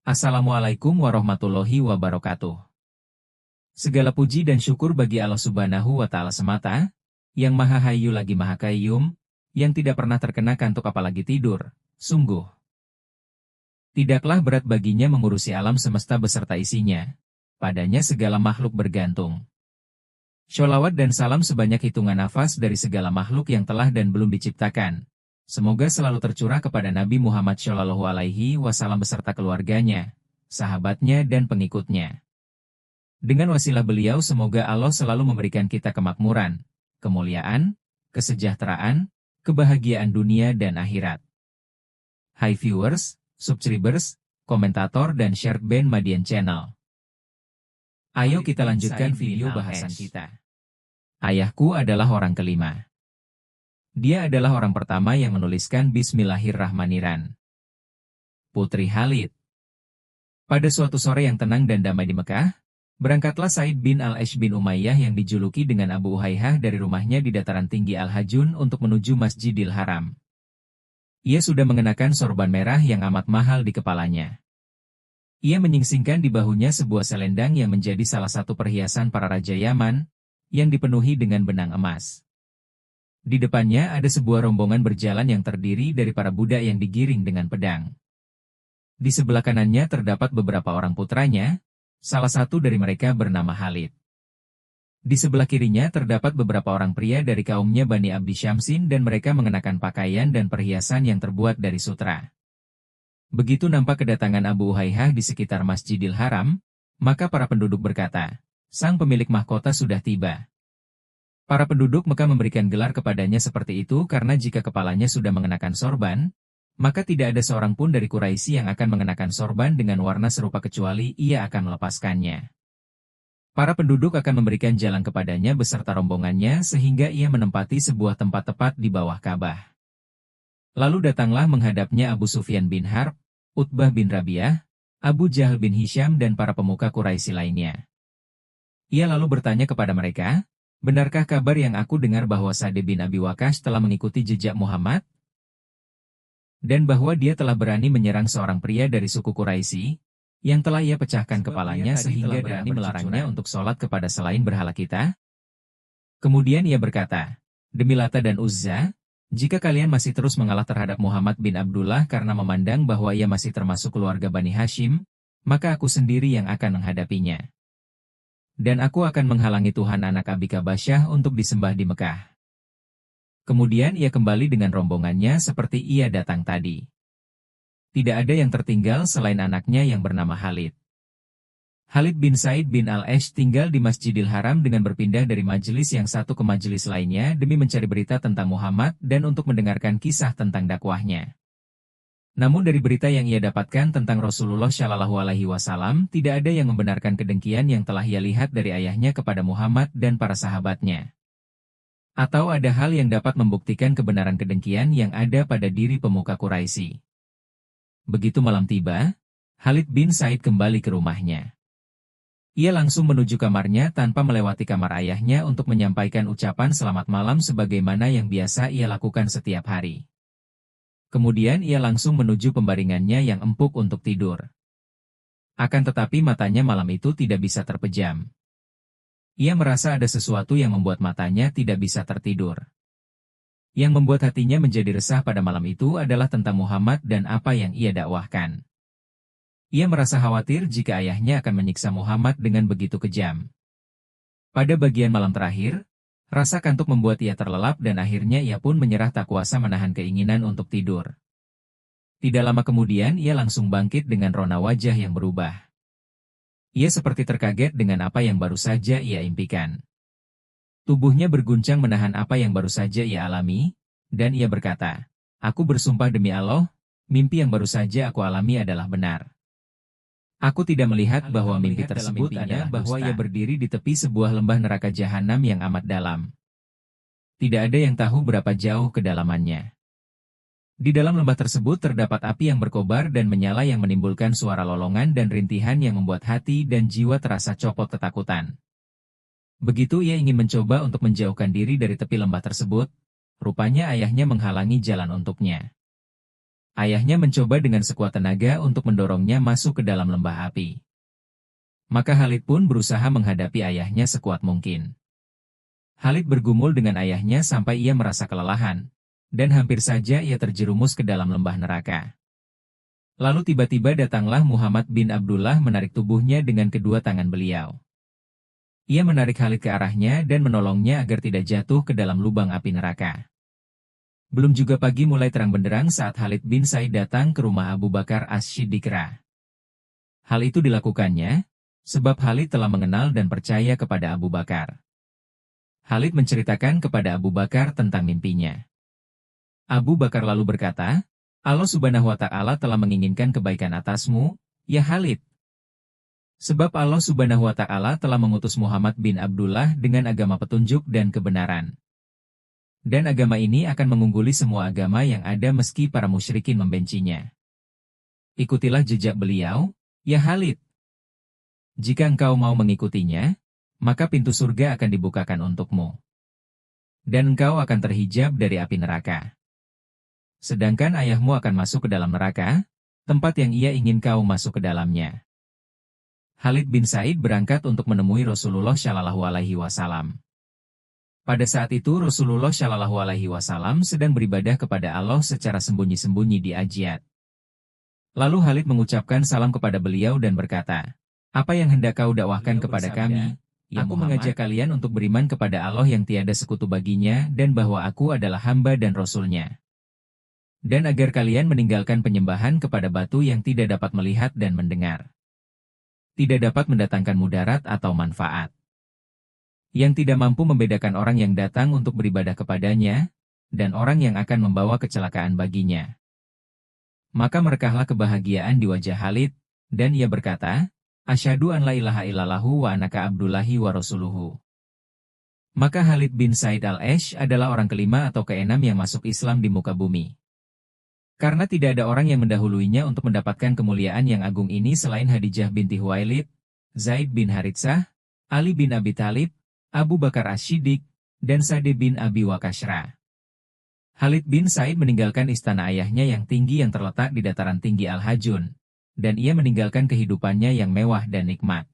Assalamualaikum warahmatullahi wabarakatuh. Segala puji dan syukur bagi Allah Subhanahu wa Ta'ala semata, yang Maha Hayyu lagi Maha Qayyum, yang tidak pernah terkena kantuk apalagi tidur. Sungguh, tidaklah berat baginya mengurusi alam semesta beserta isinya. Padanya segala makhluk bergantung. Sholawat dan salam sebanyak hitungan nafas dari segala makhluk yang telah dan belum diciptakan. Semoga selalu tercurah kepada Nabi Muhammad Shallallahu Alaihi Wasallam beserta keluarganya, sahabatnya dan pengikutnya. Dengan wasilah beliau semoga Allah selalu memberikan kita kemakmuran, kemuliaan, kesejahteraan, kebahagiaan dunia dan akhirat. Hai viewers, subscribers, komentator dan share band Madian Channel. Ayo kita lanjutkan video bahasan kita. Ayahku adalah orang kelima. Dia adalah orang pertama yang menuliskan Bismillahirrahmanirrahim. Putri Khalid. Pada suatu sore yang tenang dan damai di Mekah, berangkatlah Said bin Al-Ash bin Umayyah yang dijuluki dengan Abu Uhaihah dari rumahnya di dataran tinggi Al-Hajun untuk menuju Masjidil Haram. Ia sudah mengenakan sorban merah yang amat mahal di kepalanya. Ia menyingsingkan di bahunya sebuah selendang yang menjadi salah satu perhiasan para raja Yaman, yang dipenuhi dengan benang emas. Di depannya ada sebuah rombongan berjalan yang terdiri dari para budak yang digiring dengan pedang. Di sebelah kanannya terdapat beberapa orang putranya, salah satu dari mereka bernama Khalid. Di sebelah kirinya terdapat beberapa orang pria dari kaumnya Bani Abdi Syamsin dan mereka mengenakan pakaian dan perhiasan yang terbuat dari sutra. Begitu nampak kedatangan Abu Uhaihah di sekitar Masjidil Haram, maka para penduduk berkata, "Sang pemilik mahkota sudah tiba." Para penduduk Mekah memberikan gelar kepadanya seperti itu karena jika kepalanya sudah mengenakan sorban, maka tidak ada seorang pun dari Quraisy yang akan mengenakan sorban dengan warna serupa kecuali ia akan melepaskannya. Para penduduk akan memberikan jalan kepadanya beserta rombongannya sehingga ia menempati sebuah tempat tepat di bawah Ka'bah. Lalu datanglah menghadapnya Abu Sufyan bin Harb, Utbah bin Rabi'ah, Abu Jahal bin Hisham dan para pemuka Quraisy lainnya. Ia lalu bertanya kepada mereka, "Benarkah kabar yang aku dengar bahwa Sa'd bin Abi Waqqas telah mengikuti jejak Muhammad? Dan bahwa dia telah berani menyerang seorang pria dari suku Quraisy, yang telah ia pecahkan kepalanya sehingga berani melarangnya untuk sholat kepada selain berhala kita?" Kemudian ia berkata, "Demi Lata dan Uzza, jika kalian masih terus mengalah terhadap Muhammad bin Abdullah karena memandang bahwa ia masih termasuk keluarga Bani Hashim, maka aku sendiri yang akan menghadapinya. Dan aku akan menghalangi Tuhan anak Abi Kabasyah untuk disembah di Mekah." Kemudian ia kembali dengan rombongannya seperti ia datang tadi. Tidak ada yang tertinggal selain anaknya yang bernama Khalid. Khalid bin Said bin Al-Ash tinggal di Masjidil Haram dengan berpindah dari majelis yang satu ke majelis lainnya demi mencari berita tentang Muhammad dan untuk mendengarkan kisah tentang dakwahnya. Namun dari berita yang ia dapatkan tentang Rasulullah Shallallahu Alaihi Wasallam, tidak ada yang membenarkan kedengkian yang telah ia lihat dari ayahnya kepada Muhammad dan para sahabatnya. Atau ada hal yang dapat membuktikan kebenaran kedengkian yang ada pada diri pemuka Quraisy. Begitu malam tiba, Khalid bin Said kembali ke rumahnya. Ia langsung menuju kamarnya tanpa melewati kamar ayahnya untuk menyampaikan ucapan selamat malam sebagaimana yang biasa ia lakukan setiap hari. Kemudian ia langsung menuju pembaringannya yang empuk untuk tidur. Akan tetapi matanya malam itu tidak bisa terpejam. Ia merasa ada sesuatu yang membuat matanya tidak bisa tertidur. Yang membuat hatinya menjadi resah pada malam itu adalah tentang Muhammad dan apa yang ia dakwahkan. Ia merasa khawatir jika ayahnya akan menyiksa Muhammad dengan begitu kejam. Pada bagian malam terakhir, rasa kantuk membuat ia terlelap dan akhirnya ia pun menyerah tak kuasa menahan keinginan untuk tidur. Tidak lama kemudian ia langsung bangkit dengan rona wajah yang berubah. Ia seperti terkaget dengan apa yang baru saja ia impikan. Tubuhnya berguncang menahan apa yang baru saja ia alami, dan ia berkata, "Aku bersumpah demi Allah, mimpi yang baru saja aku alami adalah benar. Aku tidak melihat bahwa mimpi tersebut adalah bahwa ia berdiri di tepi sebuah lembah neraka jahanam yang amat dalam. Tidak ada yang tahu berapa jauh kedalamannya. Di dalam lembah tersebut terdapat api yang berkobar dan menyala yang menimbulkan suara lolongan dan rintihan yang membuat hati dan jiwa terasa copot ketakutan. Begitu ia ingin mencoba untuk menjauhkan diri dari tepi lembah tersebut, rupanya ayahnya menghalangi jalan untuknya. Ayahnya mencoba dengan sekuat tenaga untuk mendorongnya masuk ke dalam lembah api. Maka Khalid pun berusaha menghadapi ayahnya sekuat mungkin. Khalid bergumul dengan ayahnya sampai ia merasa kelelahan, dan hampir saja ia terjerumus ke dalam lembah neraka. Lalu tiba-tiba datanglah Muhammad bin Abdullah menarik tubuhnya dengan kedua tangan beliau. Ia menarik Khalid ke arahnya dan menolongnya agar tidak jatuh ke dalam lubang api neraka. Belum juga pagi mulai terang benderang saat Khalid bin Said datang ke rumah Abu Bakar As-Siddiqra. Hal itu dilakukannya, sebab Khalid telah mengenal dan percaya kepada Abu Bakar. Khalid menceritakan kepada Abu Bakar tentang mimpinya. Abu Bakar lalu berkata, Allah Subhanahu wa Ta'ala telah menginginkan kebaikan atasmu, ya Khalid. Sebab Allah Subhanahu wa Ta'ala telah mengutus Muhammad bin Abdullah dengan agama petunjuk dan kebenaran. Dan agama ini akan mengungguli semua agama yang ada meski para musyrikin membencinya. Ikutilah jejak beliau, ya Khalid. Jika engkau mau mengikutinya, maka pintu surga akan dibukakan untukmu. Dan engkau akan terhijab dari api neraka. Sedangkan ayahmu akan masuk ke dalam neraka, tempat yang ia ingin kau masuk ke dalamnya. Khalid bin Said berangkat untuk menemui Rasulullah Shallallahu Alaihi Wasallam. Pada saat itu Rasulullah Shallallahu Alaihi Wasallam sedang beribadah kepada Allah secara sembunyi-sembunyi di Ajiyat. Lalu Khalid mengucapkan salam kepada beliau dan berkata, apa yang hendak kau dakwahkan kepada kami? Ya aku mengajak kalian untuk beriman kepada Allah yang tiada sekutu baginya dan bahwa aku adalah hamba dan Rasul-Nya. Dan agar kalian meninggalkan penyembahan kepada batu yang tidak dapat melihat dan mendengar. Tidak dapat mendatangkan mudarat atau manfaat. Yang tidak mampu membedakan orang yang datang untuk beribadah kepadanya, dan orang yang akan membawa kecelakaan baginya. Maka merekahlah kebahagiaan di wajah Khalid, dan ia berkata, Asyhadu an la ilaha illallahu wa anaka abdullahi wa rasuluhu. Maka Khalid bin Said al-Ash adalah orang kelima atau keenam yang masuk Islam di muka bumi. Karena tidak ada orang yang mendahuluinya untuk mendapatkan kemuliaan yang agung ini selain Hadijah binti Huwailid, Zaid bin Haritsah, Ali bin Abi Thalib, Abu Bakar As-Siddiq, dan Sa'd bin Abi Waqqas. Khalid bin Said meninggalkan istana ayahnya yang tinggi yang terletak di dataran tinggi Al-Hajun, dan ia meninggalkan kehidupannya yang mewah dan nikmat.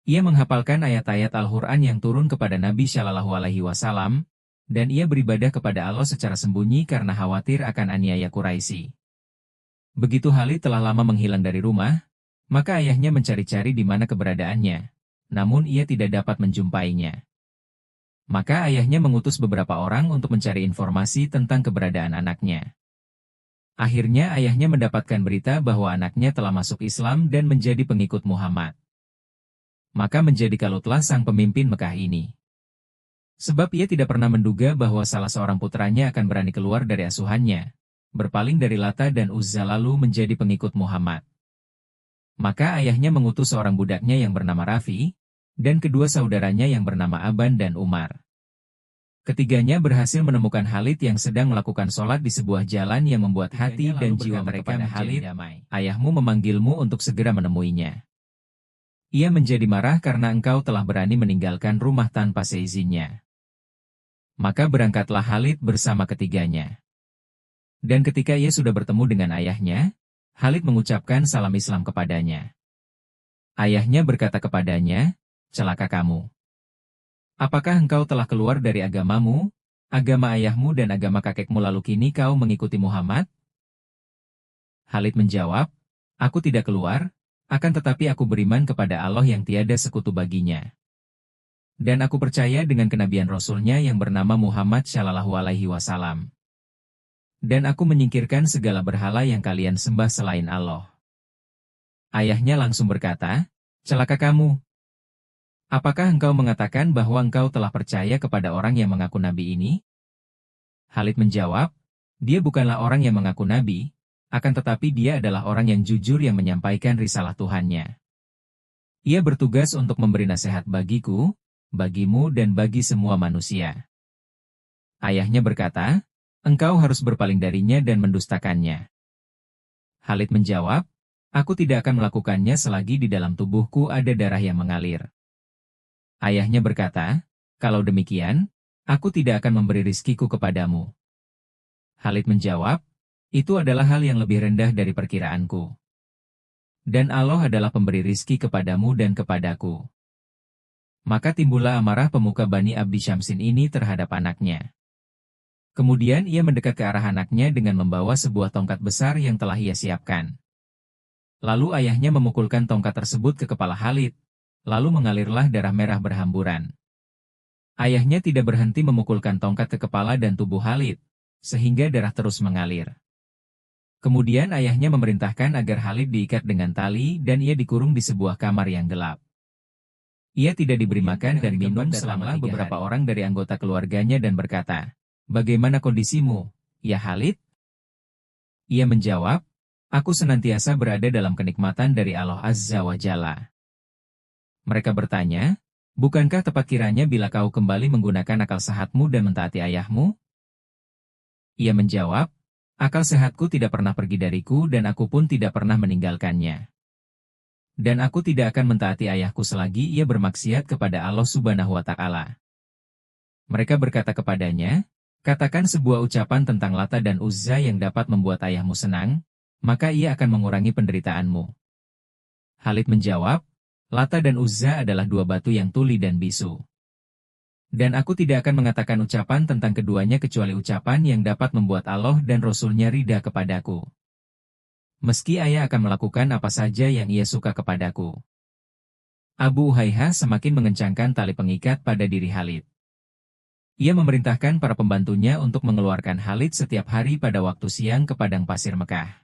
Ia menghafalkan ayat-ayat Al-Quran yang turun kepada Nabi Shallallahu Alaihi Wasallam, dan ia beribadah kepada Allah secara sembunyi karena khawatir akan aniaya Quraisy. Begitu Khalid telah lama menghilang dari rumah, maka ayahnya mencari-cari di mana keberadaannya. Namun ia tidak dapat menjumpainya. Maka ayahnya mengutus beberapa orang untuk mencari informasi tentang keberadaan anaknya. Akhirnya ayahnya mendapatkan berita bahwa anaknya telah masuk Islam dan menjadi pengikut Muhammad. Maka menjadi kalutlah sang pemimpin Mekah ini. Sebab ia tidak pernah menduga bahwa salah seorang putranya akan berani keluar dari asuhannya, berpaling dari Lata dan Uzza lalu menjadi pengikut Muhammad. Maka ayahnya mengutus seorang budaknya yang bernama Rafi, dan kedua saudaranya yang bernama Aban dan Umar. Ketiganya berhasil menemukan Khalid yang sedang melakukan sholat di sebuah jalan yang membuat hati dan jiwa mereka menjadi Khalid, ayahmu memanggilmu untuk segera menemuinya. Ia menjadi marah karena engkau telah berani meninggalkan rumah tanpa seizinnya. Maka berangkatlah Khalid bersama ketiganya. Dan ketika ia sudah bertemu dengan ayahnya, Khalid mengucapkan salam Islam kepadanya. Ayahnya berkata kepadanya, celaka kamu. Apakah engkau telah keluar dari agamamu, agama ayahmu dan agama kakekmu lalu kini kau mengikuti Muhammad? Khalid menjawab, aku tidak keluar, akan tetapi aku beriman kepada Allah yang tiada sekutu baginya. Dan aku percaya dengan kenabian Rasul-Nya yang bernama Muhammad Shallallahu Alaihi Wasallam. Dan aku menyingkirkan segala berhala yang kalian sembah selain Allah. Ayahnya langsung berkata, celaka kamu. Apakah engkau mengatakan bahwa engkau telah percaya kepada orang yang mengaku nabi ini? Khalid menjawab, dia bukanlah orang yang mengaku nabi, akan tetapi dia adalah orang yang jujur yang menyampaikan risalah Tuhannya. Ia bertugas untuk memberi nasihat bagiku, bagimu dan bagi semua manusia. Ayahnya berkata, engkau harus berpaling darinya dan mendustakannya. Khalid menjawab, aku tidak akan melakukannya selagi di dalam tubuhku ada darah yang mengalir. Ayahnya berkata, kalau demikian, aku tidak akan memberi rizkiku kepadamu. Khalid menjawab, Itu adalah hal yang lebih rendah dari perkiraanku. Dan Allah adalah pemberi rizki kepadamu dan kepadaku. Maka timbullah amarah pemuka Bani Abdi Syamsin ini terhadap anaknya. Kemudian ia mendekat ke arah anaknya dengan membawa sebuah tongkat besar yang telah ia siapkan. Lalu ayahnya memukulkan tongkat tersebut ke kepala Khalid, lalu mengalirlah darah merah berhamburan. Ayahnya tidak berhenti memukulkan tongkat ke kepala dan tubuh Khalid, sehingga darah terus mengalir. Kemudian ayahnya memerintahkan agar Khalid diikat dengan tali dan ia dikurung di sebuah kamar yang gelap. Ia tidak diberi makan dan minum selama beberapa orang dari anggota keluarganya dan berkata, "Bagaimana kondisimu, ya Khalid?" Ia menjawab, "Aku senantiasa berada dalam kenikmatan dari Allah Azza wa Jalla." Mereka bertanya, "Bukankah tepat kiranya bila kau kembali menggunakan akal sehatmu dan mentaati ayahmu?" Ia menjawab, "Akal sehatku tidak pernah pergi dariku dan aku pun tidak pernah meninggalkannya. Dan aku tidak akan mentaati ayahku selagi ia bermaksiat kepada Allah Subhanahu wa Ta'ala." Mereka berkata kepadanya, "Katakan sebuah ucapan tentang Lata dan Uzza yang dapat membuat ayahmu senang, maka ia akan mengurangi penderitaanmu." Khalid menjawab, "Lata dan Uzza adalah dua batu yang tuli dan bisu. Dan aku tidak akan mengatakan ucapan tentang keduanya kecuali ucapan yang dapat membuat Allah dan Rasul-Nya ridha kepadaku. Meski ayah akan melakukan apa saja yang ia suka kepadaku." Abu Uhayhah semakin mengencangkan tali pengikat pada diri Khalid. Ia memerintahkan para pembantunya untuk mengeluarkan Khalid setiap hari pada waktu siang ke padang pasir Mekah.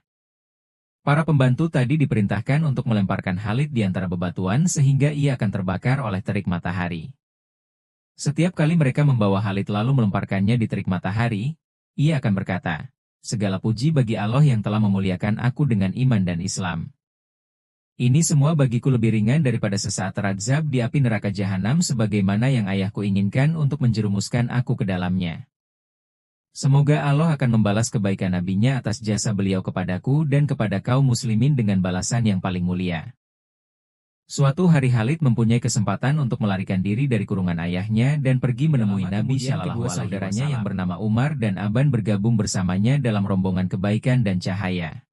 Para pembantu tadi diperintahkan untuk melemparkan Khalid di antara bebatuan sehingga ia akan terbakar oleh terik matahari. Setiap kali mereka membawa Khalid lalu melemparkannya di terik matahari, ia akan berkata, "Segala puji bagi Allah yang telah memuliakan aku dengan iman dan Islam. Ini semua bagiku lebih ringan daripada sesaat terazab di api neraka jahanam sebagaimana yang ayahku inginkan untuk menjerumuskan aku ke dalamnya. Semoga Allah akan membalas kebaikan nabinya atas jasa beliau kepadaku dan kepada kaum muslimin dengan balasan yang paling mulia." Suatu hari Khalid mempunyai kesempatan untuk melarikan diri dari kurungan ayahnya dan pergi menemui Nabi Shallallahu Alaihi Saudaranya yang bernama Umar dan Aban bergabung bersamanya dalam rombongan kebaikan dan cahaya.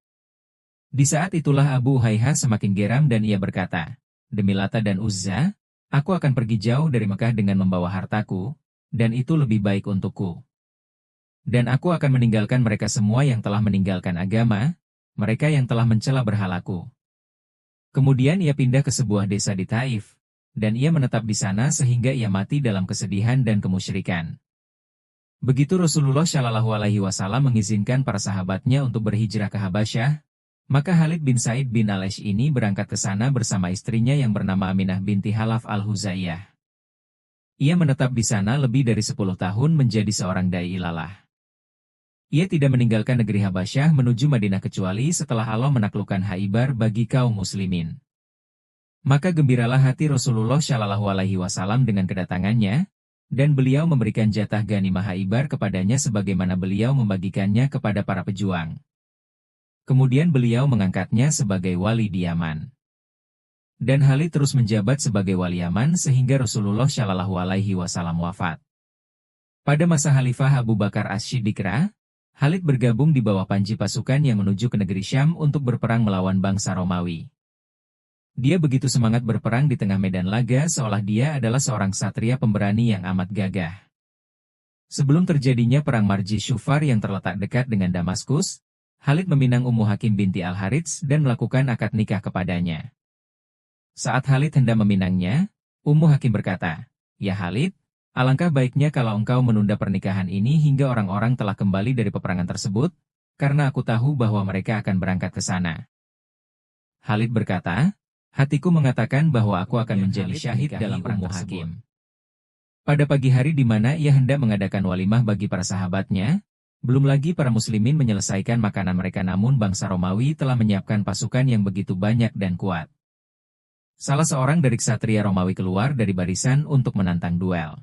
Di saat itulah Abu Uhayhah semakin geram dan ia berkata, "Demi Lata dan Uzza, aku akan pergi jauh dari Mekah dengan membawa hartaku, dan itu lebih baik untukku. Dan aku akan meninggalkan mereka semua yang telah meninggalkan agama, mereka yang telah mencela berhalaku." Kemudian ia pindah ke sebuah desa di Taif, dan ia menetap di sana sehingga ia mati dalam kesedihan dan kemusyrikan. Begitu Rasulullah Shallallahu Alaihi Wasallam mengizinkan para sahabatnya untuk berhijrah ke Habasyah, maka Khalid bin Said bin Al-Ash ini berangkat ke sana bersama istrinya yang bernama Aminah binti Halaf Al-Huzaiyah. Ia menetap di sana lebih dari 10 tahun menjadi seorang dai ilalah. Ia tidak meninggalkan negeri Habasyah menuju Madinah kecuali setelah Allah menaklukkan Khaibar bagi kaum muslimin. Maka gembiralah hati Rasulullah Shallallahu Alaihi Wasallam dengan kedatangannya, dan beliau memberikan jatah ghanimah Khaibar kepadanya sebagaimana beliau membagikannya kepada para pejuang. Kemudian beliau mengangkatnya sebagai wali di Yaman. Dan Khalid terus menjabat sebagai wali Yaman sehingga Rasulullah Shallallahu Alaihi Wasallam wafat. Pada masa Khalifah Abu Bakar As-Siddiq, Khalid bergabung di bawah panji pasukan yang menuju ke negeri Syam untuk berperang melawan bangsa Romawi. Dia begitu semangat berperang di tengah medan laga seolah dia adalah seorang satria pemberani yang amat gagah. Sebelum terjadinya perang Marji Syufar yang terletak dekat dengan Damaskus, Khalid meminang Ummu Hakim binti Al-Harits dan melakukan akad nikah kepadanya. Saat Khalid hendak meminangnya, Ummu Hakim berkata, "Ya Khalid, alangkah baiknya kalau engkau menunda pernikahan ini hingga orang-orang telah kembali dari peperangan tersebut, karena aku tahu bahwa mereka akan berangkat ke sana." Khalid berkata, "Hatiku mengatakan bahwa aku akan menjadi syahid dalam perang Hakim." Pada pagi hari di mana ia hendak mengadakan walimah bagi para sahabatnya, belum lagi para muslimin menyelesaikan makanan mereka namun bangsa Romawi telah menyiapkan pasukan yang begitu banyak dan kuat. Salah seorang dari ksatria Romawi keluar dari barisan untuk menantang duel.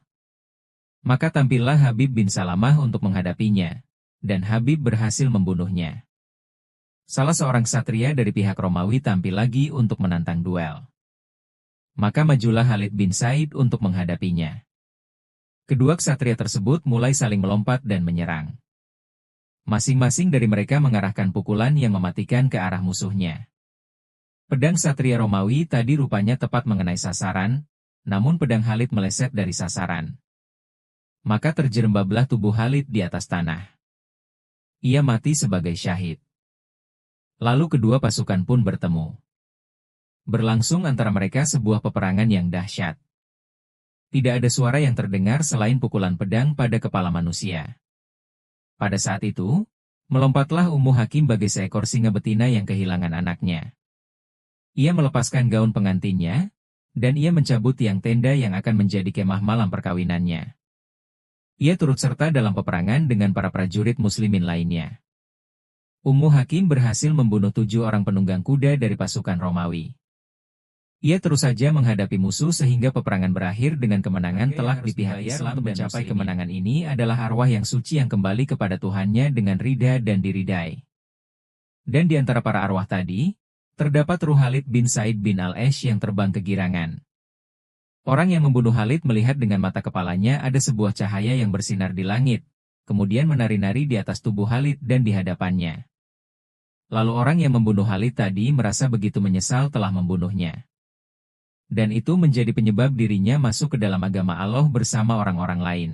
Maka tampillah Habib bin Salamah untuk menghadapinya, dan Habib berhasil membunuhnya. Salah seorang ksatria dari pihak Romawi tampil lagi untuk menantang duel. Maka majulah Khalid bin Said untuk menghadapinya. Kedua ksatria tersebut mulai saling melompat dan menyerang. Masing-masing dari mereka mengarahkan pukulan yang mematikan ke arah musuhnya. Pedang Satria Romawi tadi rupanya tepat mengenai sasaran, namun pedang Khalid meleset dari sasaran. Maka terjerembablah tubuh Khalid di atas tanah. Ia mati sebagai syahid. Lalu kedua pasukan pun bertemu. Berlangsung antara mereka sebuah peperangan yang dahsyat. Tidak ada suara yang terdengar selain pukulan pedang pada kepala manusia. Pada saat itu, melompatlah Ummu Hakim bagai seekor singa betina yang kehilangan anaknya. Ia melepaskan gaun pengantinnya, dan ia mencabut tiang tenda yang akan menjadi kemah malam perkawinannya. Ia turut serta dalam peperangan dengan para prajurit muslimin lainnya. Ummu Hakim berhasil membunuh 7 orang penunggang kuda dari pasukan Romawi. Ia terus saja menghadapi musuh sehingga peperangan berakhir dengan kemenangan telak di pihak Islam. Untuk mencapai kemenangan ini adalah arwah yang suci yang kembali kepada Tuhannya dengan ridha dan diridai. Dan di antara para arwah tadi, terdapat ruh Khalid bin Said bin Al-Ash yang terbang kegirangan. Orang yang membunuh Khalid melihat dengan mata kepalanya ada sebuah cahaya yang bersinar di langit, kemudian menari-nari di atas tubuh Khalid dan di hadapannya. Lalu orang yang membunuh Khalid tadi merasa begitu menyesal telah membunuhnya. Dan itu menjadi penyebab dirinya masuk ke dalam agama Allah bersama orang-orang lain.